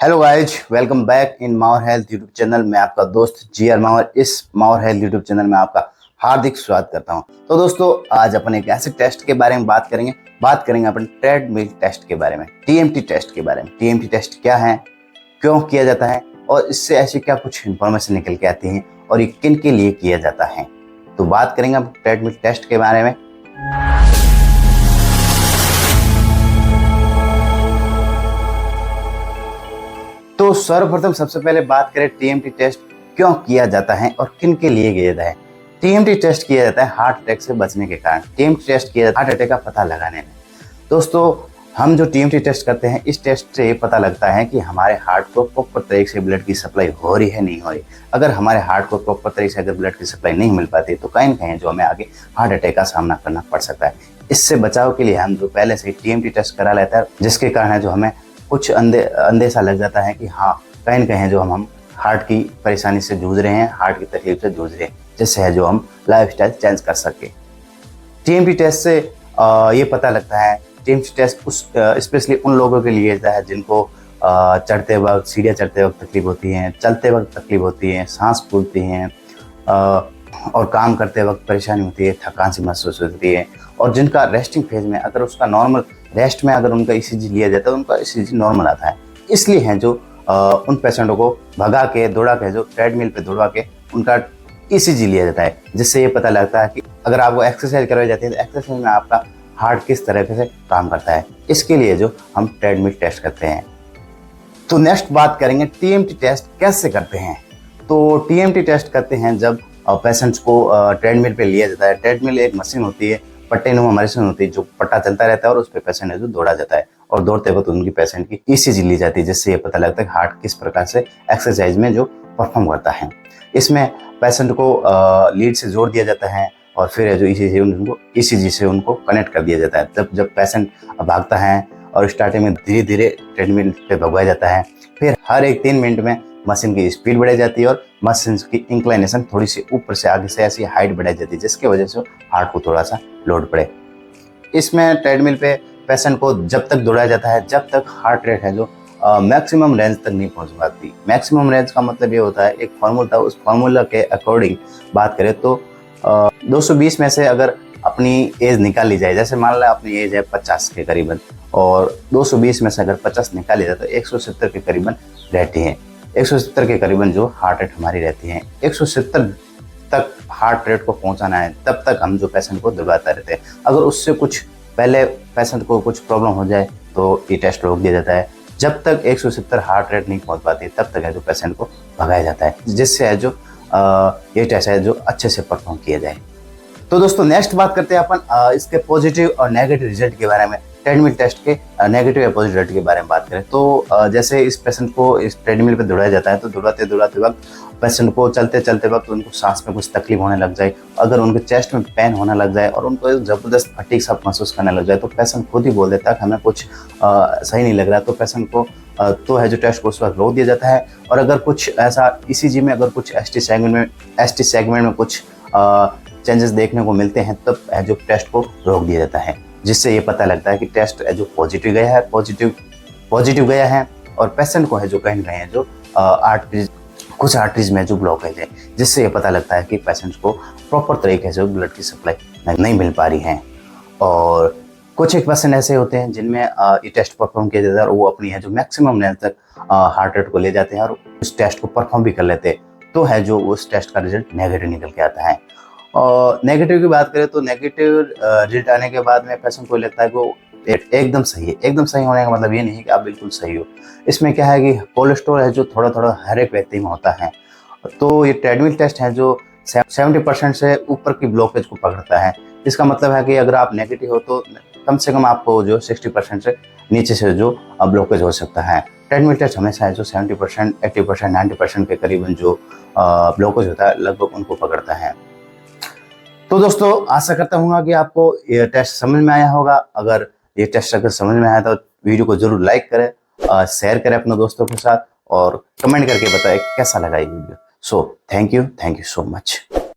Hello guys, welcome back in Mawar health YouTube channel. मैं आपका दोस्त जी.आर. मावर इस मावर हेल्थ यूट्यूब चैनल में आपका हार्दिक स्वागत करता हूं। तो दोस्तों, आज अपन एक ऐसे टेस्ट के बारे में बात करेंगे अपन ट्रेडमिल टेस्ट के बारे में, टीएमटी टेस्ट के बारे में। टीएमटी टेस्ट क्या है, क्यों किया जाता है और इससे ऐसी क्या कुछ इन्फॉर्मेशन निकल के आती है और ये किन के लिए किया जाता है, तो बात करेंगे अब ट्रेडमिल टेस्ट के बारे में। तो सर्वप्रथम सबसे पहले बात करें टीएमटी टेस्ट क्यों किया जाता है और किन के लिए किया जाता है। टीएमटी टेस्ट किया जाता है हार्ट अटैक से बचने के कारण। टीएमटी टेस्ट किया जाता है हार्ट अटैक का पता लगाने में। दोस्तों, हम जो टीएमटी टेस्ट करते हैं, इस टेस्ट से पता लगता है कि हमारे हार्ट को प्रॉपर तरीके से ब्लड की सप्लाई हो रही है नहीं हो रही। अगर हमारे हार्ट को प्रॉपर तरीके से अगर ब्लड की सप्लाई नहीं मिल पाती तो कहीं न कहीं जो हमें आगे हार्ट अटैक का सामना करना पड़ सकता है। इससे बचाव के लिए हम जो पहले से टीएमटी टेस्ट करा लेता है, जिसके कारण है जो हमें कुछ अंदेशा लग जाता है कि हाँ, कहीं न कहीं जो हम हार्ट की परेशानी से जूझ रहे हैं, हार्ट की तकलीफ से जूझ रहे हैं, जिससे है जो हम लाइफस्टाइल चेंज कर सके। टीएमटी टेस्ट से ये पता लगता है, टीएमटी टेस्ट स्पेशली उन लोगों के लिए है जिनको चढ़ते वक्त, सीढ़ियाँ चढ़ते वक्त तकलीफ होती है, चलते वक्त तकलीफ होती है, सांस फूलती हैं और काम करते वक्त परेशानी होती है, थकान सी महसूस होती है। और जिनका रेस्टिंग फेज में अगर उसका नॉर्मल रेस्ट में अगर उनका ईसीजी लिया जाता है तो उनका ईसीजी नॉर्मल आता है। इसलिए है जो उन पेशेंटों को भगा के दौड़ा के जो ट्रेडमिल पे दौड़ा के उनका ईसीजी लिया जाता है, जिससे ये पता लगता है कि अगर आपको एक्सरसाइज करवाई जाती है तो एक्सरसाइज में आपका हार्ट किस तरह से काम करता है। इसके लिए जो हम ट्रेडमिल टेस्ट करते हैं। तो नेक्स्ट बात करेंगे टीएमटी टेस्ट कैसे करते हैं। तो टीएमटी टेस्ट करते हैं जब पेशेंट्स को ट्रेडमिल पे लिया जाता है। ट्रेडमिल एक मशीन होती है, पट्टेनुमा मशीन होती है, जो पट्टा चलता रहता है और उस पे पेशेंट है जो दौड़ा जाता है और दौड़ते वक्त उनकी पेशेंट की ईसीजी ली जाती है, जिससे ये पता लगता है कि हार्ट किस प्रकार से एक्सरसाइज में जो परफॉर्म करता है। इसमें पेशेंट को लीड से जोड़ दिया जाता है और फिर जो ईसीजी से उनको कनेक्ट कर दिया जाता है। जब पेशेंट भागता है और स्टार्टिंग में धीरे धीरे ट्रेडमिल पे भगवाया जाता है, फिर हर एक 3 मिनट में मशीन की स्पीड बढ़ाई जाती है और मशीन की इंक्लाइनेशन थोड़ी सी ऊपर से आगे से ऐसी हाइट बढ़ाई जाती है, जिसकी वजह से हार्ट को थोड़ा सा लोड पड़े। इसमें ट्रेडमिल पे पेशेंट को जब तक दौड़ाया जाता है जब तक हार्ट रेट है जो मैक्सिमम रेंज तक नहीं पहुंच पाती। मैक्सिमम रेंज का मतलब ये होता है, एक फार्मूला, उस फार्मूला के अकॉर्डिंग बात करें तो 220 में से अगर अपनी एज निकाल ली जाए, जैसे मान लो अपनी एज है 50 के करीबन और 220 में से अगर 50 निकाल लिया जाए तो 170 के करीबन रहती है। 170 के करीबन जो हार्ट रेट हमारी रहती है। 170 तक हार्ट रेट को पहुंचाना है, तब तक हम जो पेशेंट को दबाते रहते हैं। अगर उससे कुछ पहले पेशेंट को कुछ प्रॉब्लम हो जाए तो ये टेस्ट रोक दिया जाता है। जब तक 170 हार्ट रेट नहीं पहुंच पाती तब तक है जो पेशेंट को भगाया जाता है, जिससे है जो ये टेस्ट है जो अच्छे से परफॉर्म किया जाए। तो दोस्तों, नेक्स्ट बात करते हैं अपन इसके पॉजिटिव और नेगेटिव रिजल्ट के बारे में। ट्रेडमिल टेस्ट के नेगेटिव या पॉजिटिव रिजल्ट के बारे में बात करें तो जैसे इस पेशेंट को इस ट्रेडमिल पे दौड़ाया जाता है तो दौड़ाते वक्त पेशेंट को चलते वक्त उनको सांस में कुछ तकलीफ होने लग जाए, अगर उनके चेस्ट में पेन होने लग जाए और उनको जबरदस्त फटीग सा महसूस करने लग जाए तो पेशेंट खुद ही बोल देता है कि हमें कुछ सही नहीं लग रहा, तो पेशेंट को तो है जो टेस्ट को उस वक्त रोक दिया जाता है। और अगर कुछ ऐसा ईसीजी में अगर कुछ एसटी सेगमेंट में कुछ चेंजेस देखने को मिलते हैं तब है जो टेस्ट को रोक दिया जाता है, जिससे ये पता लगता है कि टेस्ट है जो पॉजिटिव गया है और पेशेंट को है जो कहीं है जो कुछ आर्टरीज में जो ब्लॉकेज है, जिससे ये पता लगता है कि पेशेंट को प्रॉपर तरीके से ब्लड की सप्लाई नहीं मिल पा रही है। और कुछ एक पेशेंट ऐसे होते हैं जिनमें ये टेस्ट परफॉर्म किया जाता है और वो अपनी है जो मैक्सिमम रेंज तक हार्ट रेट को ले जाते हैं और उस टेस्ट को परफॉर्म भी कर लेते हैं, तो है जो उस टेस्ट का रिजल्ट नेगेटिव निकल के आता है। और नेगेटिव की बात करें तो नेगेटिव रिजल्ट आने के बाद में पेशेंट को लगता है कि वो एकदम सही है। एकदम सही होने का मतलब ये नहीं कि आप बिल्कुल सही हो। इसमें क्या है कि कोलेस्ट्रॉल है जो थोड़ा थोड़ा हर एक व्यक्ति में होता है। तो ये ट्रेडमिल टेस्ट है जो 70% से ऊपर की ब्लॉकेज को पकड़ता है। इसका मतलब है कि अगर आप नेगेटिव हो तो कम से कम आपको जो 60% से नीचे से जो ब्लॉकेज हो सकता है। ट्रेडमिल टेस्ट हमेशा है जो 70%, 80%, 90% के करीबन जो ब्लॉकेज होता है लगभग उनको पकड़ता है। तो दोस्तों, आशा करता हूँ कि आपको ये टेस्ट समझ में आया होगा। अगर ये टेस्ट अगर समझ में आया तो वीडियो को जरूर लाइक करें, शेयर करें अपने दोस्तों के साथ और कमेंट करके बताएं कैसा लगा ये video. So thank you so much.